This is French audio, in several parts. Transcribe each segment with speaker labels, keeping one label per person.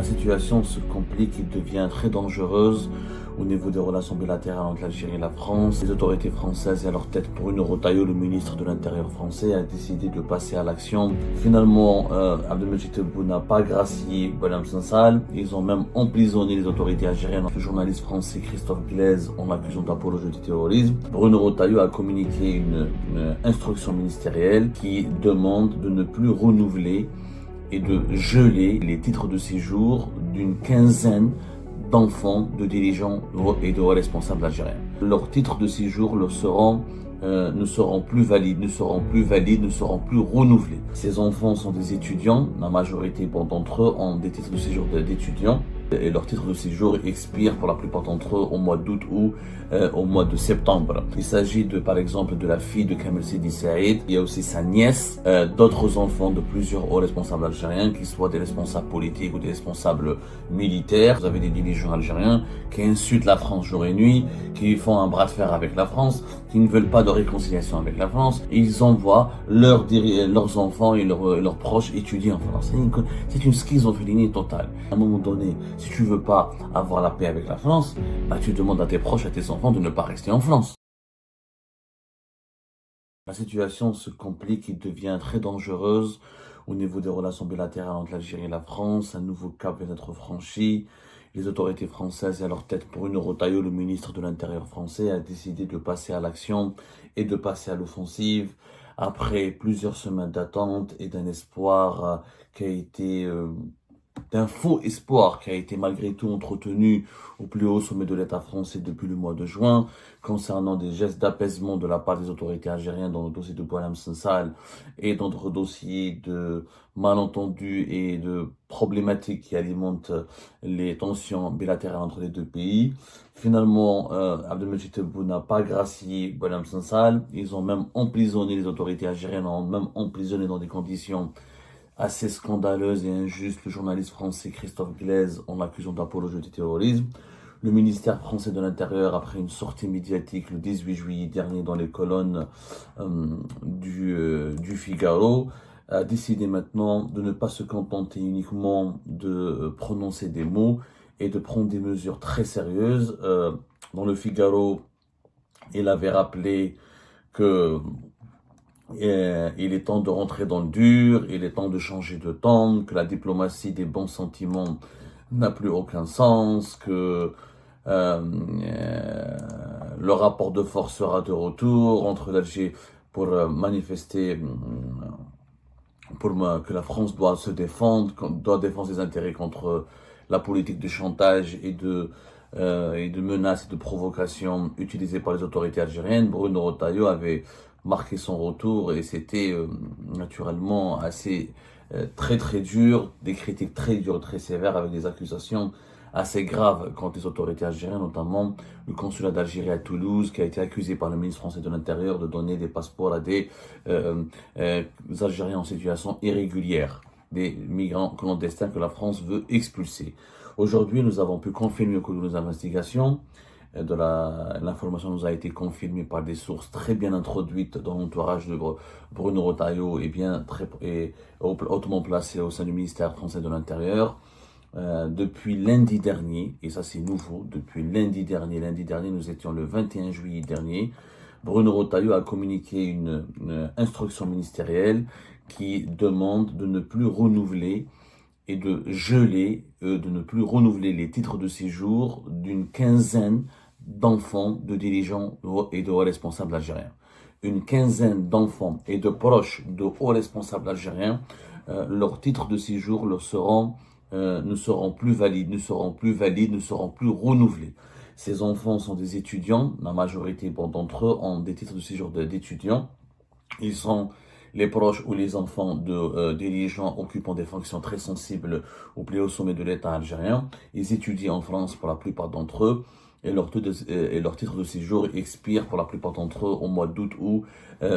Speaker 1: situation se complique et devient très dangereuse au niveau des relations bilatérales entre l'Algérie et la France. Les autorités françaises et à leur tête Bruno Retailleau, le ministre de l'Intérieur français, a décidé de passer à l'action. Finalement, Abdelmajid Tebboune n'a pas gracié Boualem Sansal. Ils ont même emprisonné les autorités algériennes. Le journaliste français Christophe Glaise en accusant d'apologie du terrorisme. Bruno Retailleau a communiqué une instruction ministérielle qui demande de ne plus renouveler et de geler les titres de séjour d'une quinzaine d'enfants, de dirigeants et de responsables algériens. Leurs titres de séjour ne seront plus valides, ne seront plus renouvelés. Ces enfants sont des étudiants, la majorité d'entre eux ont des titres de séjour d'étudiants. Et leur titre de séjour expire pour la plupart d'entre eux au mois d'août ou au mois de septembre. Il s'agit par exemple de la fille de Kamel Sidi Saïd. Il y a aussi sa nièce, d'autres enfants de plusieurs hauts responsables algériens, qu'ils soient des responsables politiques ou des responsables militaires. Vous avez des dirigeants algériens qui insultent la France jour et nuit, qui font un bras de fer avec la France, qui ne veulent pas de réconciliation avec la France. Et ils envoient leurs enfants et leurs proches étudier en France. C'est une schizophrénie totale. À un moment donné, si tu veux pas avoir la paix avec la France, tu demandes à tes proches, à tes enfants de ne pas rester en France. La situation se complique et devient très dangereuse au niveau des relations bilatérales entre l'Algérie et la France. Un nouveau cap vient d'être franchi. Les autorités françaises et à leur tête Bruno Retailleau, le ministre de l'Intérieur français, a décidé de passer à l'action et de passer à l'offensive après plusieurs semaines d'attente et d'un espoir qui a été d'un faux espoir qui a été malgré tout entretenu au plus haut sommet de l'État français depuis le mois de juin, concernant des gestes d'apaisement de la part des autorités algériennes dans le dossier de Boualem Sansal et d'autres dossiers de malentendus et de problématiques qui alimentent les tensions bilatérales entre les deux pays. Finalement, Abdelmajid Tebboune n'a pas gracié Boualem Sansal. Ils ont même emprisonné, les autorités algériennes ont même emprisonné dans des conditions assez scandaleuse et injuste le journaliste français Christophe Glaise en accusant d'apologie du terrorisme. Le ministère français de l'Intérieur, après une sortie médiatique le 18 juillet dernier dans les colonnes du Figaro, a décidé maintenant de ne pas se contenter uniquement de prononcer des mots et de prendre des mesures très sérieuses. Dans le Figaro, il avait rappelé que il est temps de rentrer dans le dur, il est temps de changer de temps, que la diplomatie des bons sentiments n'a plus aucun sens, que le rapport de force sera de retour entre l'Algérie pour manifester que la France doit se défendre, doit défendre ses intérêts contre la politique de chantage et de menaces et de provocations utilisées par les autorités algériennes. Bruno Retailleau avait marqué son retour et c'était naturellement assez très très dur, des critiques très dures, très sévères avec des accusations assez graves contre les autorités algériennes, notamment le consulat d'Algérie à Toulouse qui a été accusé par le ministre français de l'Intérieur de donner des passeports à des Algériens en situation irrégulière, des migrants clandestins que la France veut expulser. Aujourd'hui, nous avons pu confirmer au cours de nos investigations, l'information nous a été confirmée par des sources très bien introduites dans l'entourage de Bruno Retailleau et hautement placées au sein du ministère français de l'Intérieur. Depuis lundi dernier, et ça c'est nouveau, depuis lundi dernier, nous étions le 21 juillet dernier, Bruno Retailleau a communiqué une instruction ministérielle qui demande de ne plus renouveler et de geler, de ne plus renouveler les titres de séjour d'une quinzaine d'enfants, de dirigeants et de hauts responsables algériens. Une quinzaine d'enfants et de proches de hauts responsables algériens, leurs titres de séjour ne seront plus valides, ne seront plus renouvelés. Ces enfants sont des étudiants, la majorité d'entre eux ont des titres de séjour d'étudiants. Ils sont les proches ou les enfants de dirigeants occupant des fonctions très sensibles au plus haut sommet de l'État algérien. Ils étudient en France pour la plupart d'entre eux et leur titre de séjour expire pour la plupart d'entre eux au mois d'août ou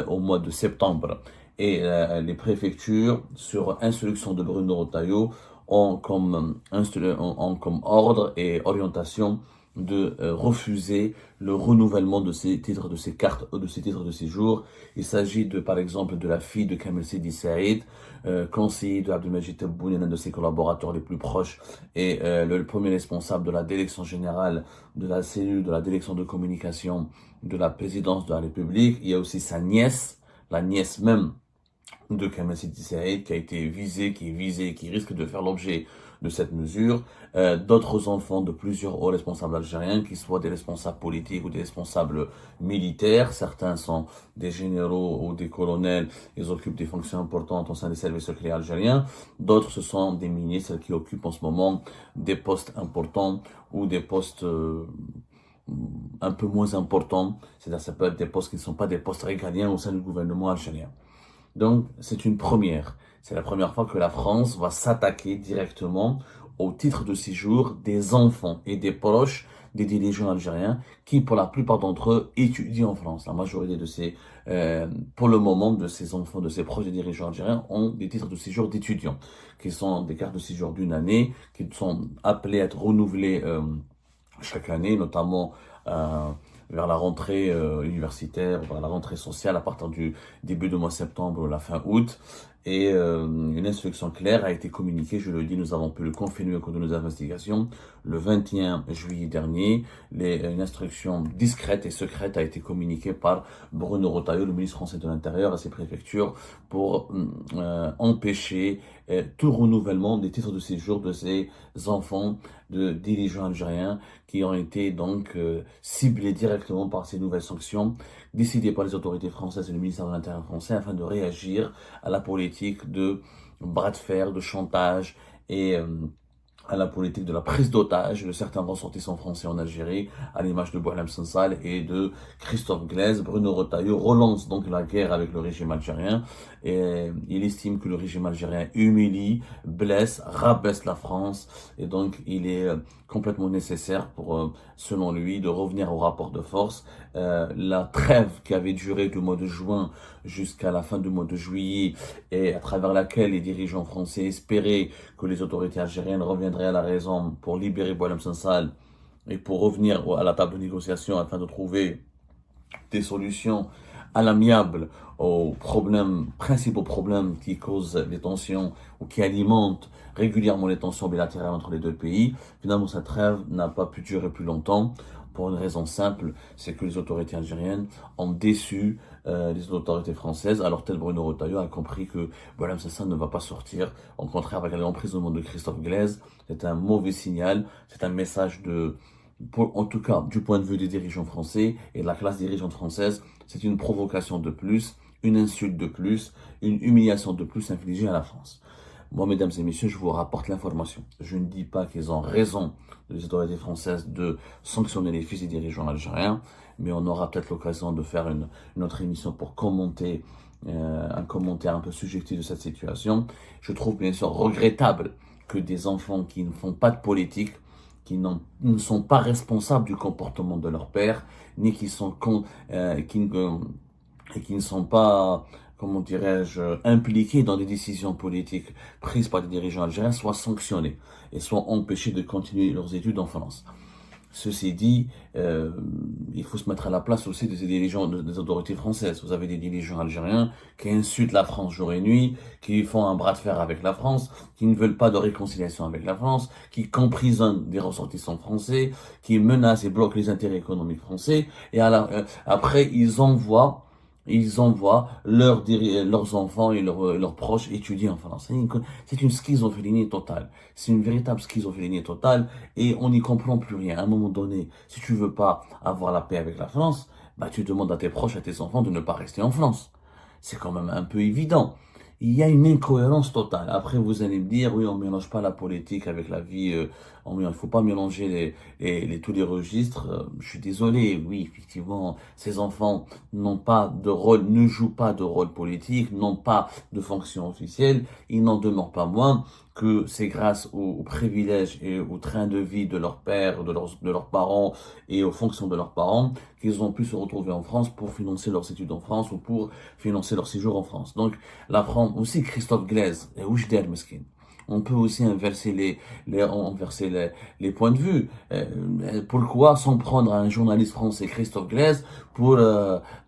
Speaker 1: au mois de septembre. Et les préfectures, sur instruction de Bruno Retailleau, ont comme ordre et orientation de refuser le renouvellement de ces titres, de ces cartes, de ces titres de séjour. Il s'agit par exemple, de la fille de Kamel Sidi Saïd, conseiller de Abdelmajid Tebboune, l'un de ses collaborateurs les plus proches, et le premier responsable de la direction générale de la cellule de la direction de communication de la présidence de la République. Il y a aussi sa nièce, la nièce même de Kamel Sidi Saïd, qui a été visée, qui est visée, qui risque de faire l'objet de cette mesure. D'autres enfants de plusieurs hauts responsables algériens, qui soient des responsables politiques ou des responsables militaires. Certains sont des généraux ou des colonels, ils occupent des fonctions importantes au sein des services secrets algériens. D'autres, ce sont des ministres qui occupent en ce moment des postes importants ou des postes un peu moins importants. C'est-à-dire, ça peut être des postes qui ne sont pas des postes régaliens au sein du gouvernement algérien. Donc, c'est une première. C'est la première fois que la France va s'attaquer directement au titre de séjour des enfants et des proches des dirigeants algériens qui, pour la plupart d'entre eux, étudient en France. La majorité de pour le moment, de ces enfants, de ces proches des dirigeants algériens ont des titres de séjour d'étudiants, qui sont des cartes de séjour d'une année, qui sont appelées à être renouvelées chaque année, notamment vers la rentrée universitaire, vers la rentrée sociale à partir du début du mois de septembre ou la fin août. Et une instruction claire a été communiquée, je le dis, nous avons pu le confirmer au cours de nos investigations, le 21 juillet dernier. Une instruction discrète et secrète a été communiquée par Bruno Retailleau, le ministre français de l'Intérieur, à ses préfectures pour empêcher tout renouvellement des titres de séjour de ces enfants de dirigeants algériens qui ont été donc ciblés directement par ces nouvelles sanctions décidées par les autorités françaises et le ministère de l'Intérieur français afin de réagir à la politique de bras de fer, de chantage et à la politique de la prise d'otages de certains ressortissants français en Algérie, à l'image de Boualem Sansal et de Christophe Glaise. Bruno Retailleau relance donc la guerre avec le régime algérien et il estime que le régime algérien humilie, blesse, rabaisse la France et donc il est complètement nécessaire pour, selon lui, de revenir au rapport de force. La trêve qui avait duré du mois de juin jusqu'à la fin du mois de juillet et à travers laquelle les dirigeants français espéraient que les autorités algériennes reviendraient à la raison pour libérer Boualem Sansal et pour revenir à la table de négociation afin de trouver des solutions à l'amiable aux principaux problèmes qui causent les tensions ou qui alimentent régulièrement les tensions bilatérales entre les deux pays. Finalement, cette trêve n'a pas pu durer plus longtemps pour une raison simple, c'est que les autorités algériennes ont déçu les autorités françaises, alors tel Bruno Retailleau a compris que Boualem Sansal ne va pas sortir. Au contraire, avec l'emprisonnement de Christophe Glaise, c'est un mauvais signal, c'est un message en tout cas du point de vue des dirigeants français et de la classe dirigeante française, c'est une provocation de plus, une insulte de plus, une humiliation de plus infligée à la France. Moi, mesdames et messieurs, je vous rapporte l'information. Je ne dis pas qu'ils ont raison, les autorités françaises, de sanctionner les fils des dirigeants algériens, mais on aura peut-être l'occasion de faire une autre émission pour commenter un commentaire un peu subjectif de cette situation. Je trouve bien sûr regrettable que des enfants qui ne font pas de politique, qui ne sont pas responsables du comportement de leur père, ni qui ne sont pas, comment dirais-je, impliqués dans des décisions politiques prises par des dirigeants algériens, soient sanctionnés et soient empêchés de continuer leurs études en France. Ceci dit, il faut se mettre à la place aussi des dirigeants des autorités françaises. Vous avez des dirigeants algériens qui insultent la France jour et nuit, qui font un bras de fer avec la France, qui ne veulent pas de réconciliation avec la France, qui emprisonnent des ressortissants français, qui menacent et bloquent les intérêts économiques français, et après ils envoient leurs enfants et leurs proches étudier en France. C'est une schizophrénie totale. C'est une véritable schizophrénie totale et on n'y comprend plus rien. À un moment donné, si tu veux pas avoir la paix avec la France, bah tu demandes à tes proches, à tes enfants de ne pas rester en France. C'est quand même un peu évident. Il y a une incohérence totale. Après, vous allez me dire, oui, on ne mélange pas la politique avec la vie, il ne faut pas mélanger tous les registres. Je suis désolé, oui, effectivement, ces enfants n'ont pas de rôle, ne jouent pas de rôle politique, n'ont pas de fonction officielle. Il n'en demeure pas moins que c'est grâce aux privilèges et au train de vie de leur père, de leurs parents et aux fonctions de leurs parents qu'ils ont pu se retrouver en France pour financer leurs études en France ou pour financer leur séjour en France. Donc, la France, aussi Christophe Glaise et Oujder Meskin, on peut aussi inverser les points de vue. Pourquoi s'en prendre à un journaliste français, Christophe Glaise, pour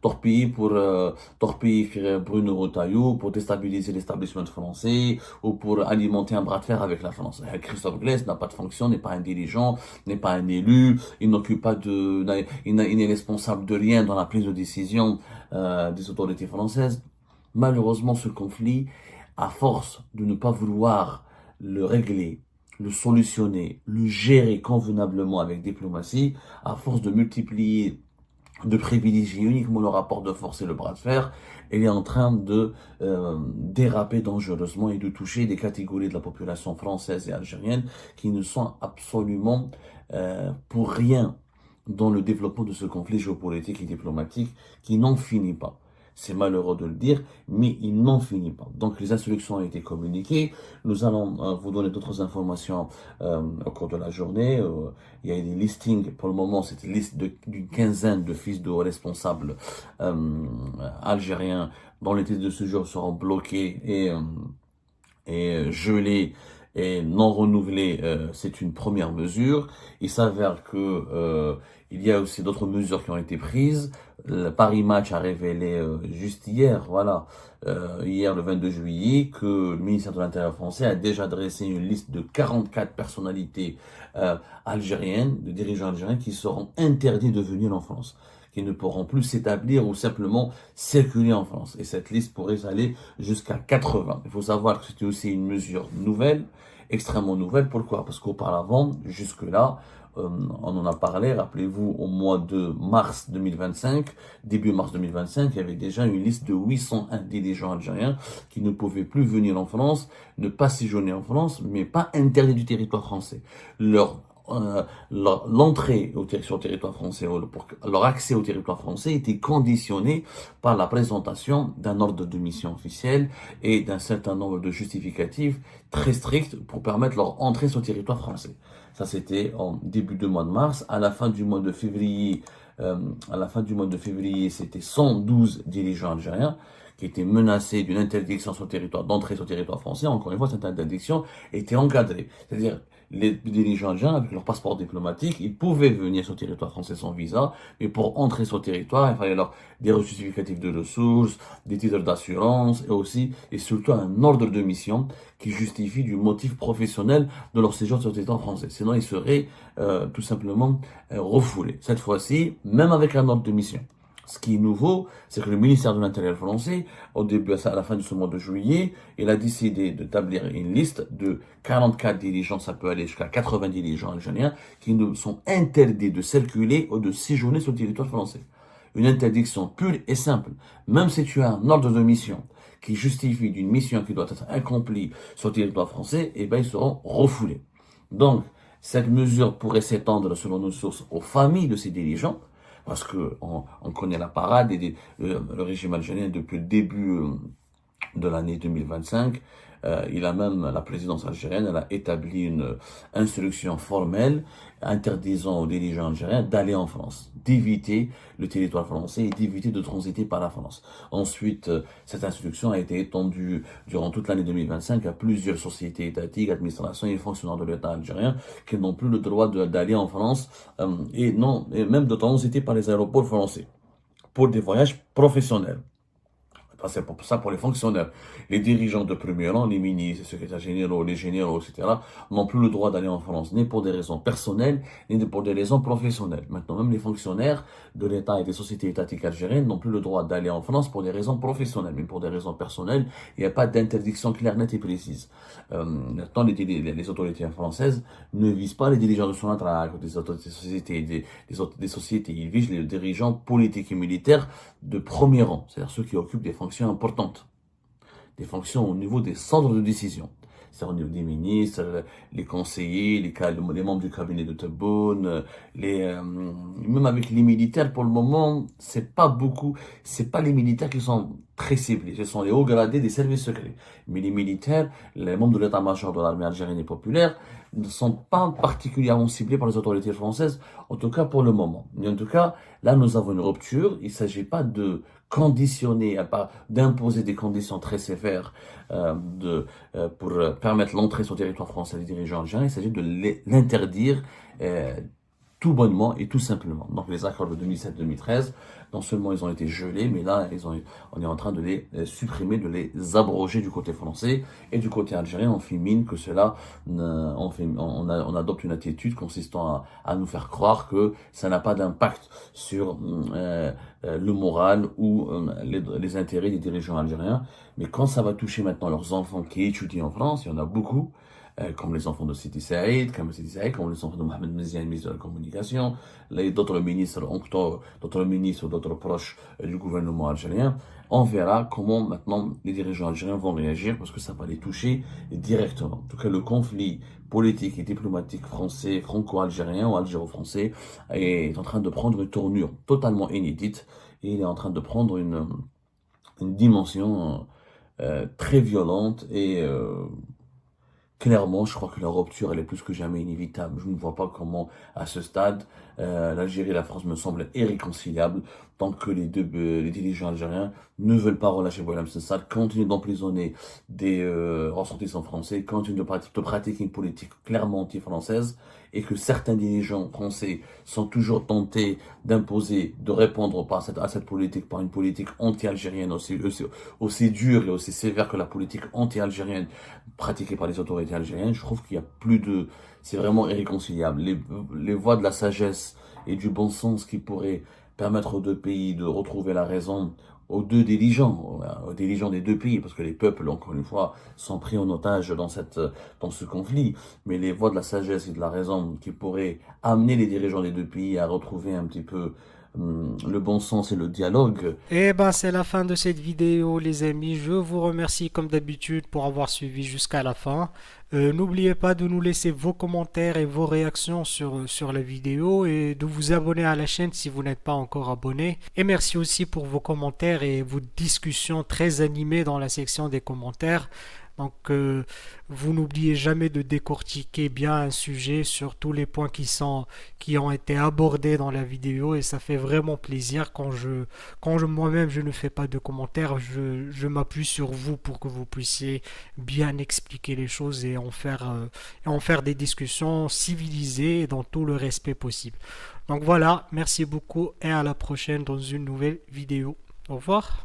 Speaker 1: torpiller Bruno Retailleau, pour déstabiliser l'établissement français ou pour alimenter un bras de fer avec la France. Christophe Glaise n'a pas de fonction, n'est pas un dirigeant, n'est pas un élu, il n'occupe pas il n'est responsable de rien dans la prise de décision des autorités françaises. Malheureusement, ce conflit, à force de ne pas vouloir le régler, le solutionner, le gérer convenablement avec diplomatie, à force de multiplier, de privilégier uniquement le rapport de force et le bras de fer, elle est en train de déraper dangereusement et de toucher des catégories de la population française et algérienne qui ne sont absolument pour rien dans le développement de ce conflit géopolitique et diplomatique qui n'en finit pas. C'est malheureux de le dire, mais il n'en finit pas. Donc les instructions ont été communiquées. Nous allons vous donner d'autres informations au cours de la journée. Il y a des listings. Pour le moment, c'est une liste d'une quinzaine de fils de responsables algériens dont les titres de séjour seront bloqués et gelés et non renouvelés. C'est une première mesure. Il s'avère que il y a aussi d'autres mesures qui ont été prises. Le Paris Match a révélé juste hier, hier le 22 juillet, que le ministère de l'Intérieur français a déjà dressé une liste de 44 personnalités algériennes, de dirigeants algériens qui seront interdits de venir en France, qui ne pourront plus s'établir ou simplement circuler en France. Et cette liste pourrait aller jusqu'à 80. Il faut savoir que c'était aussi une mesure nouvelle, extrêmement nouvelle. Pourquoi? Parce qu'auparavant, jusque-là, on en a parlé, rappelez-vous, au mois de mars 2025, début mars 2025, il y avait déjà une liste de 801 dirigeants algériens qui ne pouvaient plus venir en France, ne pas séjourner en France, mais pas interdits du territoire français. L'entrée sur le territoire français, leur accès au territoire français était conditionné par la présentation d'un ordre de mission officiel et d'un certain nombre de justificatifs très stricts pour permettre leur entrée sur le territoire français. Ça, c'était en début de mois de mars. À la fin du mois de février, c'était 112 dirigeants algériens qui étaient menacés d'une interdiction sur le territoire, d'entrée sur le territoire français. Encore une fois, cette interdiction était encadrée. C'est-à-dire, les dirigeants algériens, avec leur passeport diplomatique, ils pouvaient venir sur le territoire français sans visa, mais pour entrer sur le territoire, il fallait leur des justificatifs de ressources, des titres d'assurance, et aussi, et surtout, un ordre de mission qui justifie du motif professionnel de leur séjour sur le territoire français. Sinon, ils seraient tout simplement refoulés. Cette fois-ci, même avec un ordre de mission. Ce qui est nouveau, c'est que le ministère de l'Intérieur français, à la fin de ce mois de juillet, il a décidé d'établir une liste de 44 dirigeants, ça peut aller jusqu'à 80 dirigeants algériens, qui ne sont interdits de circuler ou de séjourner sur le territoire français. Une interdiction pure et simple. Même si tu as un ordre de mission qui justifie d'une mission qui doit être accomplie sur le territoire français, eh ben, ils seront refoulés. Donc, cette mesure pourrait s'étendre, selon nos sources, aux familles de ces dirigeants, parce que on connaît la parade et le régime algérien depuis le début de l'année 2025. La présidence algérienne, elle a établi une instruction formelle interdisant aux dirigeants algériens d'aller en France, d'éviter le territoire français et d'éviter de transiter par la France. Ensuite, cette instruction a été étendue durant toute l'année 2025 à plusieurs sociétés étatiques, administrations et fonctionnaires de l'État algérien qui n'ont plus le droit d'aller en France et même de transiter par les aéroports français pour des voyages professionnels. C'est pour ça pour les fonctionnaires. Les dirigeants de premier rang, les ministres, les secrétaires généraux, les généraux, etc., n'ont plus le droit d'aller en France, ni pour des raisons personnelles, ni pour des raisons professionnelles. Maintenant, même les fonctionnaires de l'État et des sociétés étatiques algériennes n'ont plus le droit d'aller en France pour des raisons professionnelles, mais pour des raisons personnelles, il n'y a pas d'interdiction claire, nette et précise. Maintenant, les autorités françaises ne visent pas les dirigeants de Sonatrach, des sociétés, des sociétés, ils visent les dirigeants politiques et militaires de premier rang, c'est-à-dire ceux qui occupent des fonctions importantes, des fonctions au niveau des centres de décision, c'est-à-dire au niveau des ministres, les conseillers, les membres du cabinet de Tebboune, même avec les militaires, pour le moment, c'est pas les militaires qui sont très ciblés. Ce sont les hauts gradés des services secrets. Mais les militaires, les membres de l'état-major de l'armée algérienne et populaire, ne sont pas particulièrement ciblés par les autorités françaises, en tout cas pour le moment. Mais en tout cas, là, nous avons une rupture. Il ne s'agit pas de conditionner, d'imposer des conditions très sévères pour permettre l'entrée sur le territoire français des dirigeants algériens. Il s'agit de l'interdire tout bonnement et tout simplement. Donc les accords de 2007-2013, non seulement ils ont été gelés, mais là on est en train de les supprimer, de les abroger du côté français, et du côté algérien on fait mine que cela, on adopte une attitude consistant à nous faire croire que ça n'a pas d'impact sur le moral ou les intérêts des dirigeants algériens. Mais quand ça va toucher maintenant leurs enfants qui étudient en France, il y en a beaucoup, comme les enfants de Sidi Saïd, comme les enfants de Mohamed Mziane, ministre de la Communication, d'autres ministres, d'autres proches du gouvernement algérien. On verra comment maintenant les dirigeants algériens vont réagir parce que ça va les toucher directement. En tout cas, le conflit politique et diplomatique français, franco-algérien ou algéro-français est en train de prendre une tournure totalement inédite et il est en train de prendre une dimension très violente et clairement, je crois que la rupture, elle est plus que jamais inévitable. Je ne vois pas comment, à ce stade, l'Algérie et la France me semblent irréconciliables tant que les dirigeants algériens ne veulent pas relâcher Boualem Sansal, continuent d'emprisonner des ressortissants français, continuent de pratiquer une politique clairement anti-française, et que certains dirigeants français sont toujours tentés d'imposer, de répondre à cette politique par une politique anti-algérienne aussi dure et aussi sévère que la politique anti-algérienne pratiquée par les autorités algériennes. Je trouve qu'il y a plus de... C'est vraiment irréconciliable. Les voies de la sagesse et du bon sens qui pourraient permettre aux deux pays de retrouver la raison, aux dirigeants des deux pays, parce que les peuples, encore une fois, sont pris en otage dans ce conflit. Mais les voies de la sagesse et de la raison qui pourraient amener les dirigeants des deux pays à retrouver un petit peu le bon sens et le dialogue.
Speaker 2: Et ben c'est la fin de cette vidéo les amis. Je vous remercie comme d'habitude pour avoir suivi jusqu'à la fin. N'oubliez pas de nous laisser vos commentaires et vos réactions sur la vidéo et de vous abonner à la chaîne si vous n'êtes pas encore abonné. Et merci aussi pour vos commentaires et vos discussions très animées dans la section des commentaires. Donc, vous n'oubliez jamais de décortiquer bien un sujet sur tous les points qui ont été abordés dans la vidéo et ça fait vraiment plaisir quand moi-même je ne fais pas de commentaires, je m'appuie sur vous pour que vous puissiez bien expliquer les choses et en faire des discussions civilisées et dans tout le respect possible. Donc voilà, merci beaucoup et à la prochaine dans une nouvelle vidéo. Au revoir.